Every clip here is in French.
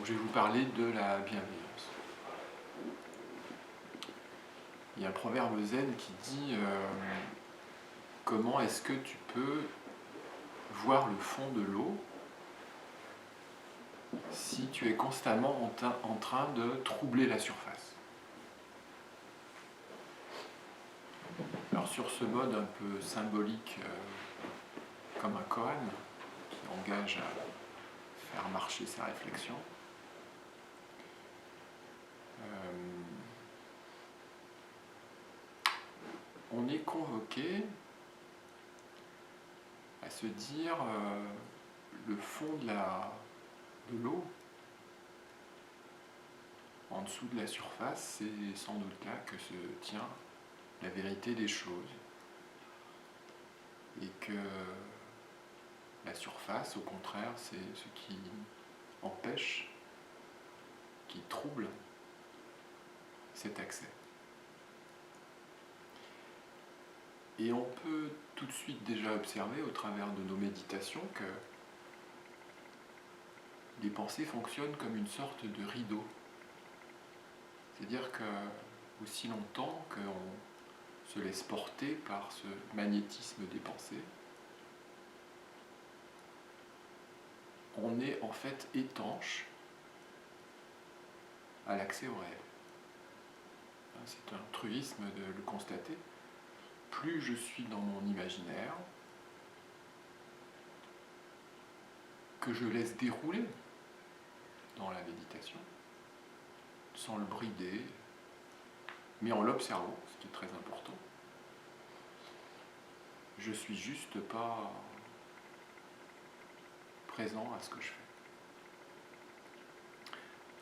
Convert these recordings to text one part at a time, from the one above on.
je vais vous parler de la bienveillance. Il y a un proverbe zen qui dit comment est-ce que tu peux voir le fond de l'eau si tu es constamment en train de troubler la surface. Alors sur ce mode un peu symbolique, comme un koan, qui engage à faire marcher sa réflexion, on est convoqué à se dire le fond de l'eau, en dessous de la surface, c'est sans doute là que se tient la vérité des choses. Et que la surface, au contraire, c'est ce qui empêche, qui trouble cet accès. Et on peut tout de suite déjà observer au travers de nos méditations que les pensées fonctionnent comme une sorte de rideau. C'est-à-dire que aussi longtemps qu'on se laisse porter par ce magnétisme des pensées, on est en fait étanche à l'accès au réel. C'est un truisme de le constater. Plus je suis dans mon imaginaire, que je laisse dérouler dans la méditation, sans le brider, mais en l'observant, ce qui est très important. Je suis juste pas présent à ce que je fais.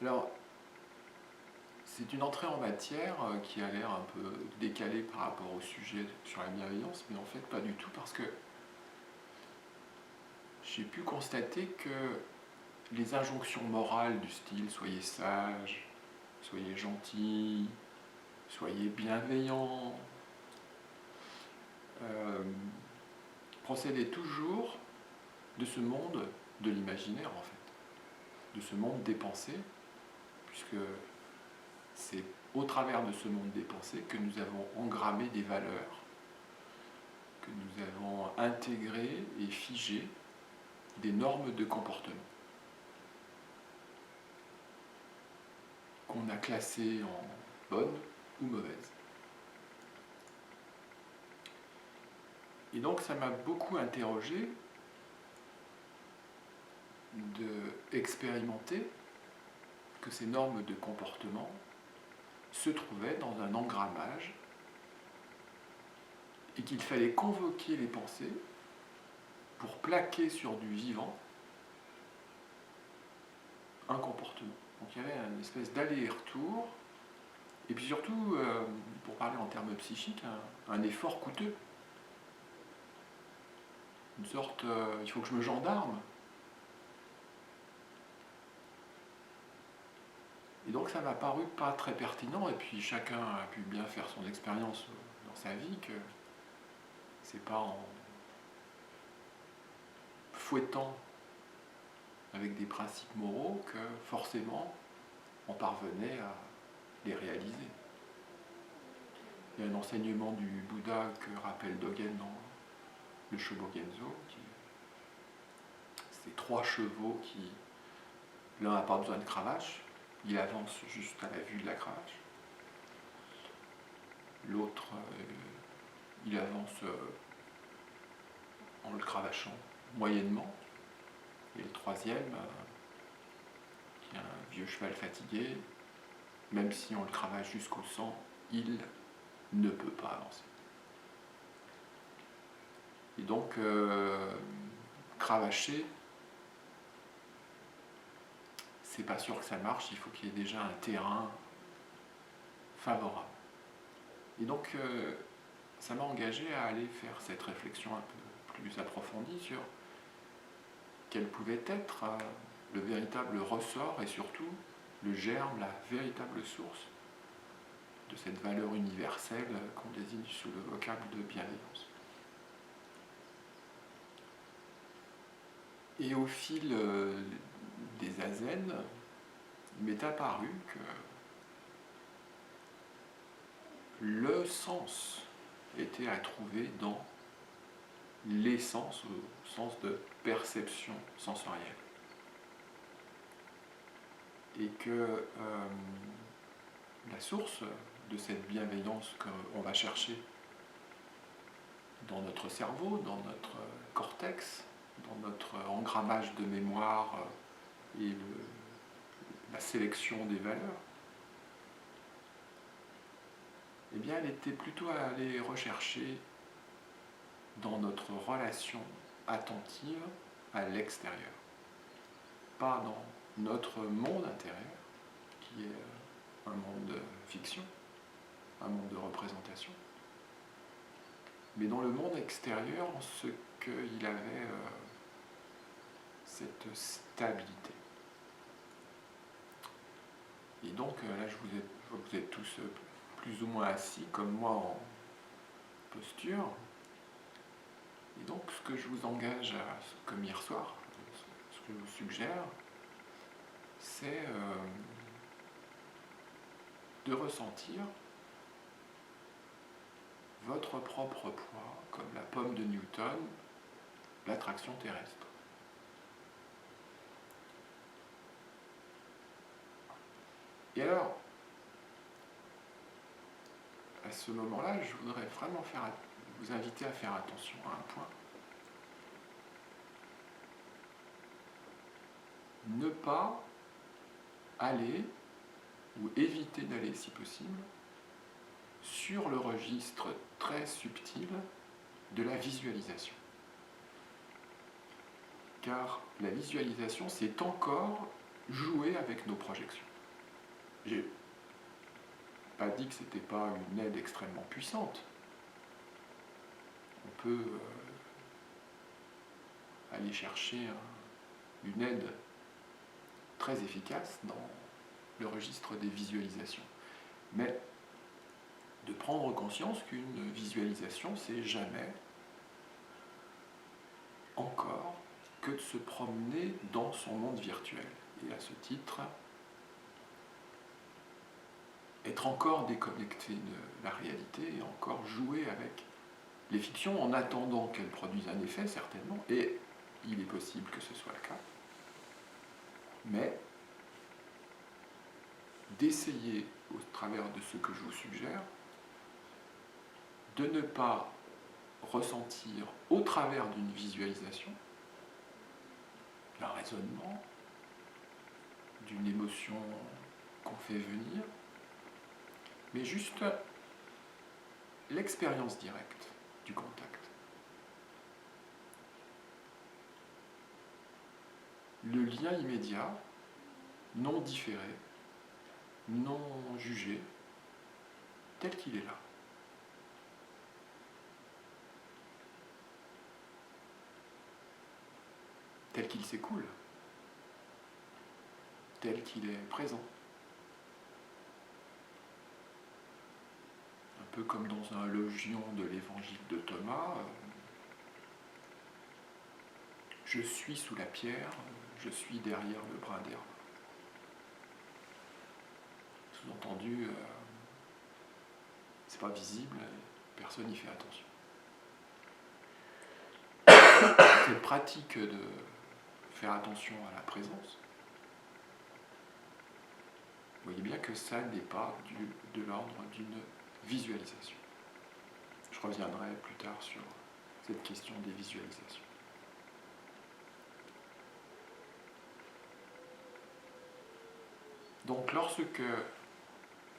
Alors, c'est une entrée en matière qui a l'air un peu décalée par rapport au sujet sur la bienveillance, mais en fait pas du tout, parce que j'ai pu constater que les injonctions morales du style « soyez sage »,« soyez gentil »,« soyez bienveillant », procédaient toujours de ce monde de l'imaginaire en fait, de ce monde des pensées, puisque c'est au travers de ce monde des pensées que nous avons engrammé des valeurs, que nous avons intégré et figé des normes de comportement, qu'on a classées en bonnes ou mauvaises. Et donc ça m'a beaucoup interrogé d'expérimenter que ces normes de comportement se trouvaient dans un engrammage et qu'il fallait convoquer les pensées pour plaquer sur du vivant un comportement. Donc il y avait une espèce d'aller-retour, et puis surtout, pour parler en termes psychiques, un effort coûteux. Une sorte, il faut que je me gendarme. Et donc ça m'a paru pas très pertinent, et puis chacun a pu bien faire son expérience dans sa vie, que c'est pas en fouettant avec des principes moraux que forcément on parvenait à les réaliser. Il y a un enseignement du Bouddha que rappelle Dogen dans le Shobogenzo, c'est 3 chevaux qui, l'un n'a pas besoin de cravache, il avance juste à la vue de la cravache. L'autre, il avance en le cravachant moyennement. Et le troisième, qui est un vieux cheval fatigué, même si on le cravache jusqu'au sang, il ne peut pas avancer. Et donc, cravacher, c'est pas sûr que ça marche, il faut qu'il y ait déjà un terrain favorable. Et donc, ça m'a engagé à aller faire cette réflexion un peu plus approfondie sur quel pouvait être le véritable ressort et surtout le germe, la véritable source de cette valeur universelle qu'on désigne sous le vocable de bienveillance. Et au fil des zazen, il m'est apparu que le sens était à trouver dans l'essence, au sens de perception sensorielle. Et que la source de cette bienveillance qu'on va chercher dans notre cerveau, dans notre cortex, dans notre engrammage de mémoire et la sélection des valeurs, eh bien, elle était plutôt à aller rechercher dans notre relation attentive à l'extérieur, pas dans notre monde intérieur, qui est un monde de fiction, un monde de représentation, mais dans le monde extérieur, en ce qu'il avait cette stabilité. Et donc là, je vois que vous êtes tous plus ou moins assis, comme moi, en posture. Et donc, ce que je vous engage, comme hier soir, ce que je vous suggère, c'est de ressentir votre propre poids, comme la pomme de Newton, l'attraction terrestre. Et alors, à ce moment-là, je voudrais vraiment vous inviter à faire attention à un point. Ne pas aller, ou éviter d'aller si possible, sur le registre très subtil de la visualisation. Car la visualisation, c'est encore jouer avec nos projections. J'ai pas dit que ce n'était pas une aide extrêmement puissante. On peut aller chercher une aide très efficace dans le registre des visualisations. Mais de prendre conscience qu'une visualisation, c'est jamais encore que de se promener dans son monde virtuel. Et à ce titre, être encore déconnecté de la réalité et encore jouer avec les fictions en attendant qu'elles produisent un effet, certainement, et il est possible que ce soit le cas, mais d'essayer, au travers de ce que je vous suggère, de ne pas ressentir au travers d'une visualisation un raisonnement, d'une émotion qu'on fait venir, mais juste l'expérience directe du contact. Le lien immédiat, non différé, non jugé, tel qu'il est là. Tel qu'il s'écoule, tel qu'il est présent. Un peu comme dans un logion de l'évangile de Thomas, je suis sous la pierre, je suis derrière le brin d'herbe. Sous-entendu, c'est pas visible, personne n'y fait attention. Cette pratique de faire attention à la présence, vous voyez bien que ça n'est pas de l'ordre d'une visualisation. Je reviendrai plus tard sur cette question des visualisations. Donc lorsque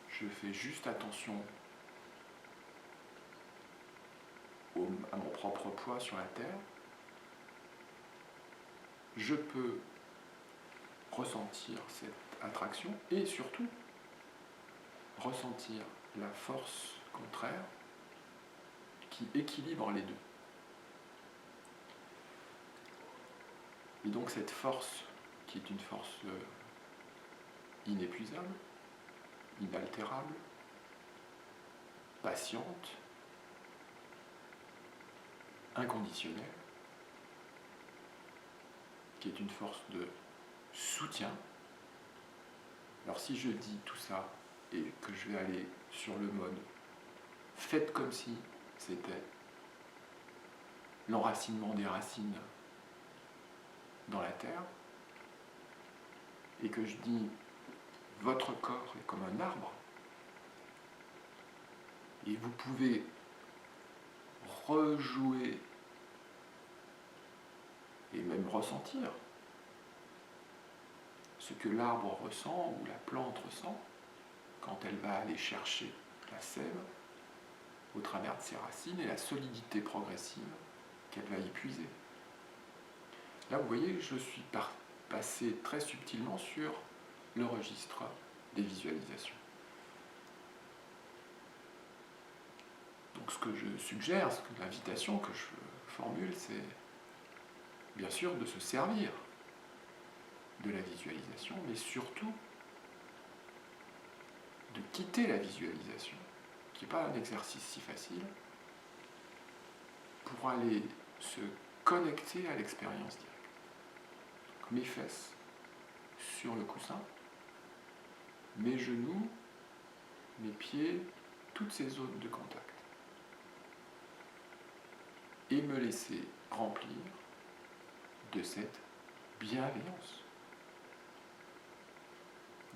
je fais juste attention à mon propre poids sur la Terre, je peux ressentir cette attraction et surtout ressentir la force contraire qui équilibre les deux. Et donc cette force, qui est une force inépuisable, inaltérable, patiente, inconditionnelle, qui est une force de soutien, Alors si je dis tout ça et que je vais aller sur le mode faites comme si c'était l'enracinement des racines dans la terre, et que je dis votre corps est comme un arbre, et vous pouvez rejouer et même ressentir ce que l'arbre ressent ou la plante ressent quand elle va aller chercher la sève au travers de ses racines et la solidité progressive qu'elle va y puiser. Là, vous voyez, je suis passé très subtilement sur le registre des visualisations. Donc ce que je suggère, l'invitation que je formule, c'est bien sûr de se servir de la visualisation, mais surtout de quitter la visualisation, qui n'est pas un exercice si facile, pour aller se connecter à l'expérience directe. Donc, mes fesses sur le coussin, mes genoux, mes pieds, toutes ces zones de contact. Et me laisser remplir de cette bienveillance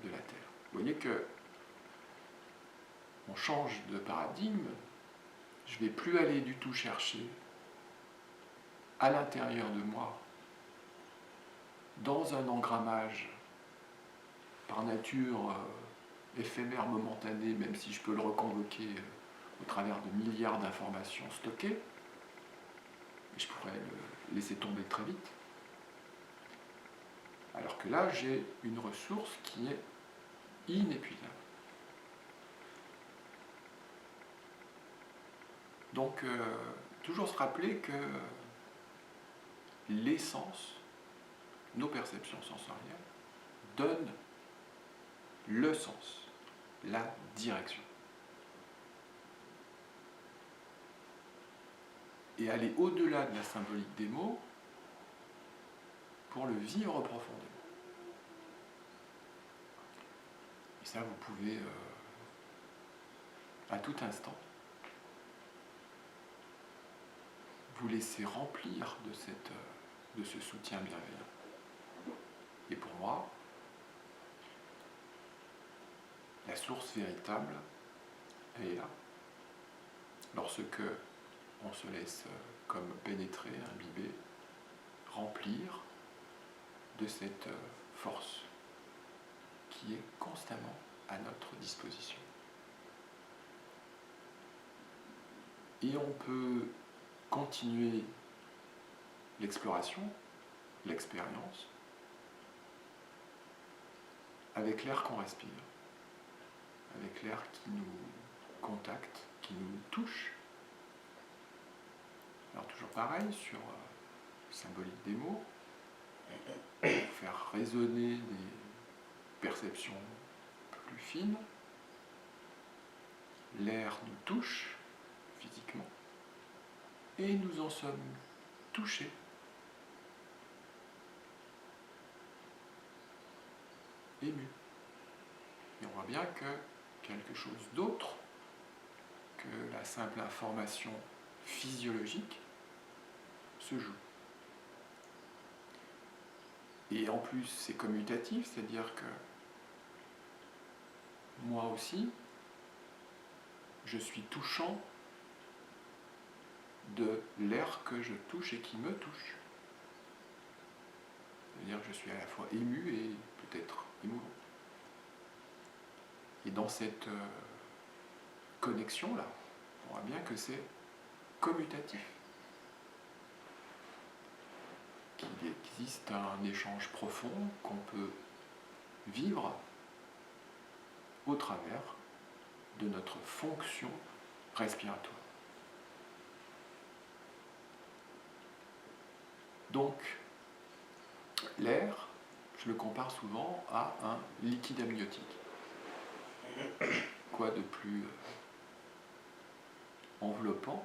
de la Terre. Vous voyez que on change de paradigme, je ne vais plus aller du tout chercher à l'intérieur de moi, dans un engrammage par nature éphémère, momentané, même si je peux le reconvoquer au travers de milliards d'informations stockées, je pourrais le laisser tomber très vite. Alors que là, j'ai une ressource qui est inépuisable. Donc, toujours se rappeler que l'essence, nos perceptions sensorielles, donnent le sens, la direction. Et aller au-delà de la symbolique des mots pour le vivre profondément. Et ça, vous pouvez, à tout instant, vous laisser remplir de ce soutien bienveillant. Et pour moi, la source véritable, elle est là. Lorsque on se laisse comme pénétrer, imbiber, remplir de cette force qui est constamment à notre disposition. Et on peut continuer l'exploration, l'expérience, avec l'air qu'on respire, avec l'air qui nous contacte, qui nous touche. Alors toujours pareil, sur symbolique des mots, pour faire résonner des perceptions plus fines, l'air nous touche physiquement, et nous en sommes touchés. Émus. Et on voit bien que quelque chose d'autre que la simple information physiologique se joue. Et en plus, c'est commutatif, c'est-à-dire que moi aussi, je suis touchant de l'air que je touche et qui me touche. C'est-à-dire que je suis à la fois ému et peut-être émouvant. Et dans cette connexion-là, on voit bien que c'est commutatif. Qu'il existe un échange profond qu'on peut vivre au travers de notre fonction respiratoire. Donc, l'air, je le compare souvent à un liquide amniotique. Quoi de plus enveloppant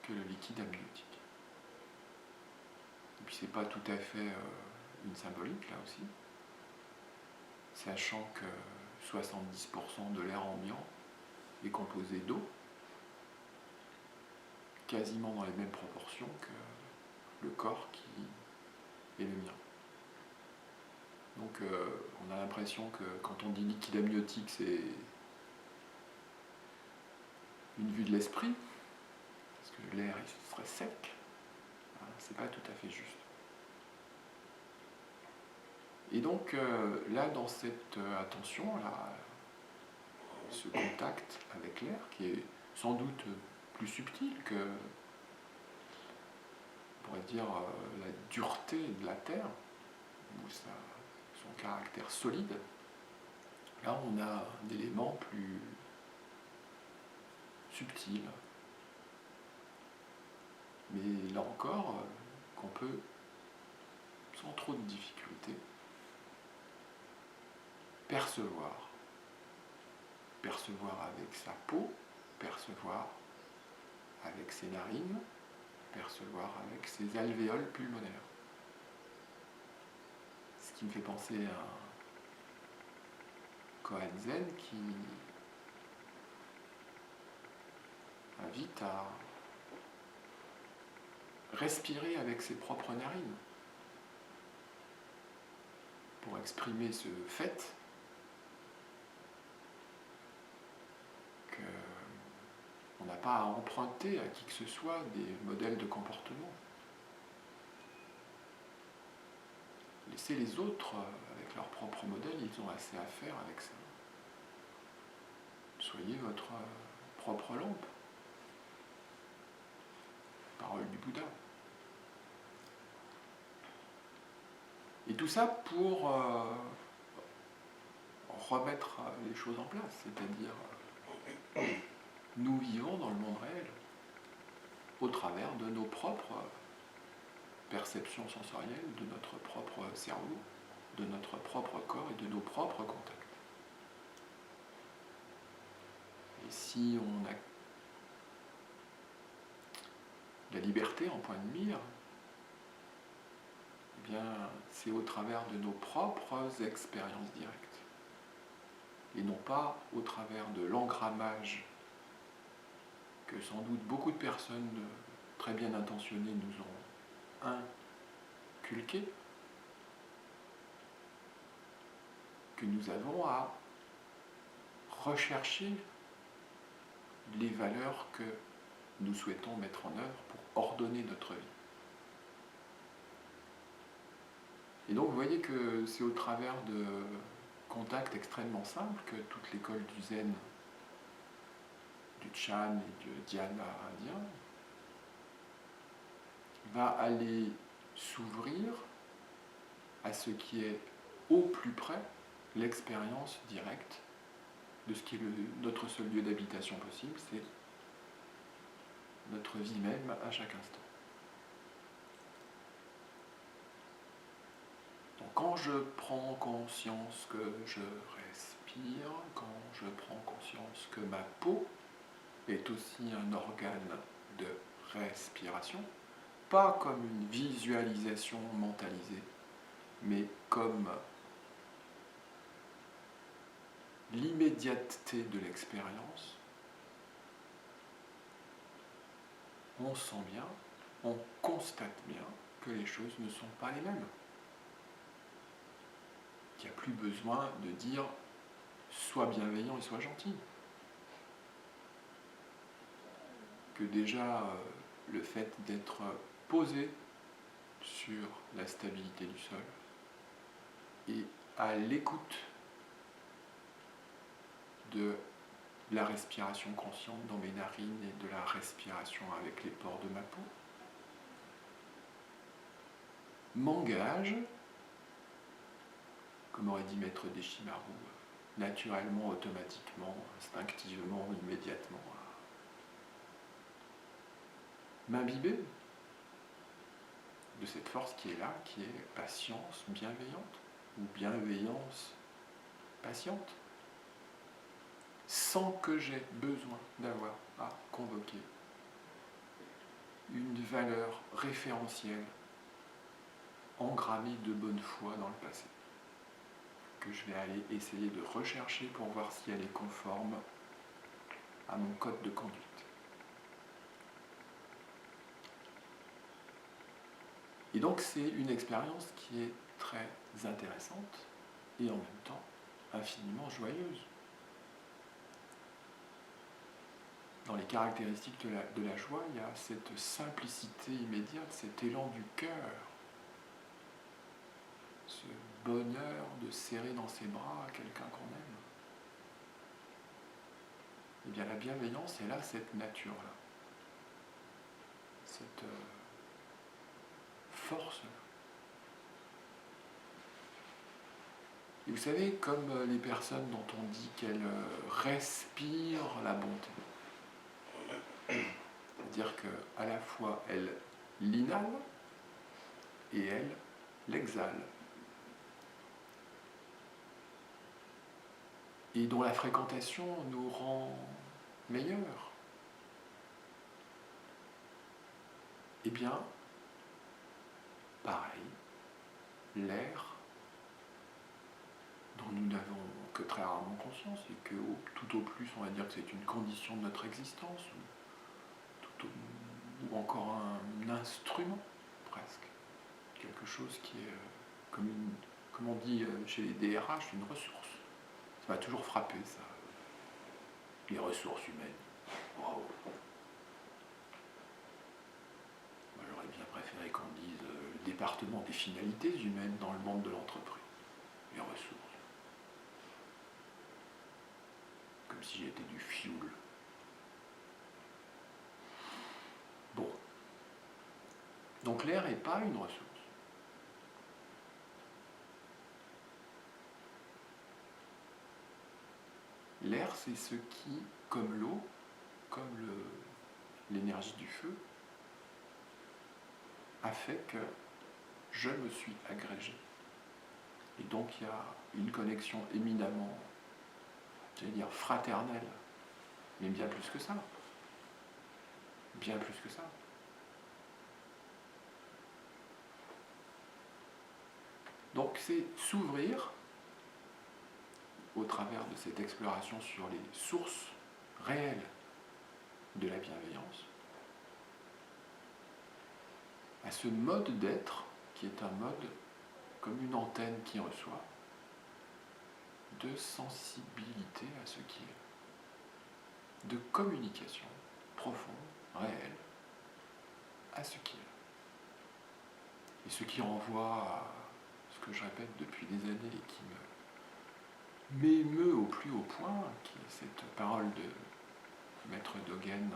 que le liquide amniotique? Et puis c'est pas tout à fait une symbolique là aussi. sachant que 70% de l'air ambiant est composé d'eau, quasiment dans les mêmes proportions que le corps qui est le mien. Donc on a l'impression que quand on dit liquide amniotique, c'est une vue de l'esprit, parce que l'air il serait sec. C'est pas tout à fait juste. Et donc là, dans cette attention, là, ce contact avec l'air, qui est sans doute plus subtil que, on pourrait dire, la dureté de la Terre, ou son caractère solide, là on a un élément plus subtil, mais là encore, qu'on peut, sans trop de difficulté, percevoir avec sa peau, percevoir avec ses narines, percevoir avec ses alvéoles pulmonaires. Ce qui me fait penser à un Koan Zen qui invite à respirer avec ses propres narines pour exprimer ce fait qu'on n'a pas à emprunter à qui que ce soit des modèles de comportement. Laissez les autres avec leurs propres modèles, ils ont assez à faire avec ça. Soyez votre propre lampe. Parole du Bouddha. Et tout ça pour remettre les choses en place, c'est-à-dire nous vivons dans le monde réel au travers de nos propres perceptions sensorielles, de notre propre cerveau, de notre propre corps et de nos propres contacts. Et si on a la liberté en point de mire, eh bien, c'est au travers de nos propres expériences directes, et non pas au travers de l'engrammage que sans doute beaucoup de personnes très bien intentionnées nous ont inculqué, que nous avons à rechercher les valeurs que nous souhaitons mettre en œuvre pour ordonner notre vie. Et donc vous voyez que c'est au travers de contacts extrêmement simples que toute l'école du Zen, du Chan et du Dhyana indien va aller s'ouvrir à ce qui est au plus près l'expérience directe de ce qui est notre seul lieu d'habitation possible, c'est notre vie même à chaque instant. Donc quand je prends conscience que je respire, quand je prends conscience que ma peau est aussi un organe de respiration, pas comme une visualisation mentalisée, mais comme l'immédiateté de l'expérience, on sent bien, on constate bien que les choses ne sont pas les mêmes. Il n'y a plus besoin de dire sois bienveillant et sois gentil. Que déjà le fait d'être posé sur la stabilité du sol et à l'écoute de la respiration consciente dans mes narines et de la respiration avec les pores de ma peau m'engage, comme aurait dit Maître Deshimaru, naturellement, automatiquement, instinctivement, immédiatement, à m'imbiber de cette force qui est là, qui est patience bienveillante, ou bienveillance patiente, sans que j'aie besoin d'avoir à convoquer une valeur référentielle engrammée de bonne foi dans le passé. que je vais aller essayer de rechercher pour voir si elle est conforme à mon code de conduite. Et donc c'est une expérience qui est très intéressante et en même temps infiniment joyeuse. Dans les caractéristiques de la joie, il y a cette simplicité immédiate, cet élan du cœur, ce bonheur de serrer dans ses bras quelqu'un qu'on aime. Eh bien la bienveillance, elle a cette nature-là, cette force-là. Et vous savez, comme les personnes dont on dit qu'elles respirent la bonté, c'est-à-dire qu'à la fois elles l'inhalent et elles l'exhalent, et dont la fréquentation nous rend meilleurs, eh bien, pareil, l'air dont nous n'avons que très rarement conscience et que tout au plus on va dire que c'est une condition de notre existence ou encore un instrument presque, quelque chose qui est comme on dit chez les DRH, une ressource. Ça m'a toujours frappé ça, les ressources humaines. Wow. Moi j'aurais bien préféré qu'on dise le département des finalités humaines dans le monde de l'entreprise, les ressources. Comme si j'étais du fioul. Bon. Donc l'air n'est pas une ressource. L'air, c'est ce qui, comme l'eau, comme l'énergie du feu, a fait que je me suis agrégé. Et donc il y a une connexion éminemment, j'allais dire fraternelle, mais bien plus que ça. Bien plus que ça. Donc c'est s'ouvrir au travers de cette exploration sur les sources réelles de la bienveillance, à ce mode d'être qui est un mode comme une antenne qui reçoit, de sensibilité à ce qui est, de communication profonde, réelle, à ce qui est. Et ce qui renvoie à ce que je répète depuis des années et qui m'émeut au plus haut point, qui est cette parole de Maître Dogen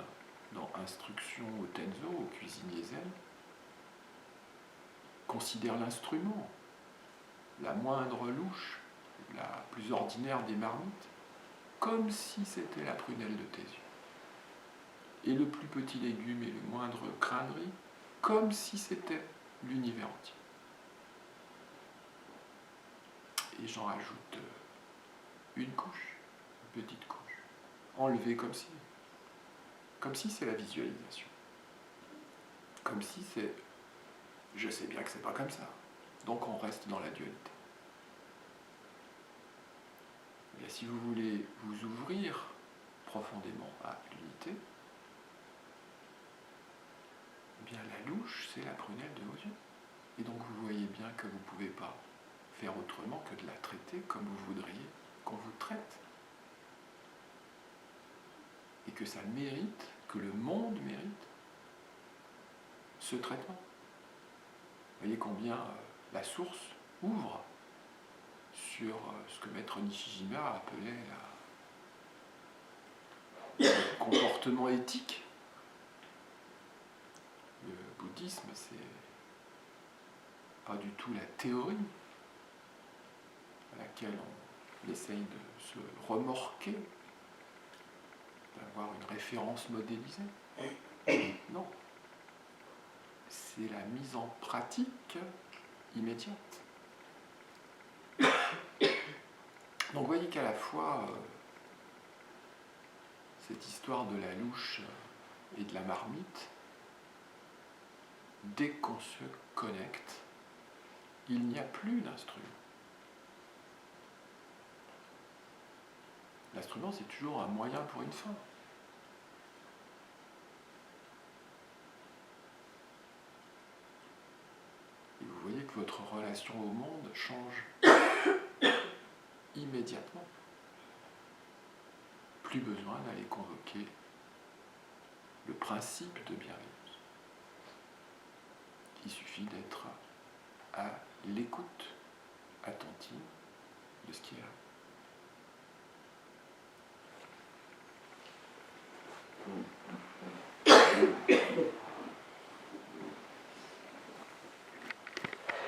dans Instruction au Tenzo, au cuisinier zen, considère l'instrument, la moindre louche, la plus ordinaire des marmites, comme si c'était la prunelle de tes yeux. Et le plus petit légume et le moindre grain de riz, comme si c'était l'univers entier. Et j'en rajoute une couche, une petite couche, enlevée comme si c'est la visualisation. Comme si c'est, je sais bien que c'est pas comme ça. Donc on reste dans la dualité. Et si vous voulez vous ouvrir profondément à l'unité, eh bien la louche, c'est la prunelle de vos yeux. Et donc vous voyez bien que vous ne pouvez pas faire autrement que de la traiter comme vous voudriez qu'on vous traite. Et que ça mérite, que le monde mérite ce traitement. Vous voyez combien la source ouvre sur ce que Maître Nishijima appelait le comportement éthique. Le bouddhisme, c'est pas du tout la théorie à laquelle on essaye de se remorquer, d'avoir une référence modélisée. Non. C'est la mise en pratique immédiate. Donc vous voyez qu'à la fois, cette histoire de la louche et de la marmite, dès qu'on se connecte, il n'y a plus d'instrument. L'instrument, c'est toujours un moyen pour une fin. Et vous voyez que votre relation au monde change immédiatement. Plus besoin d'aller convoquer le principe de bienveillance. Il suffit d'être à l'écoute attentive de ce qui est là.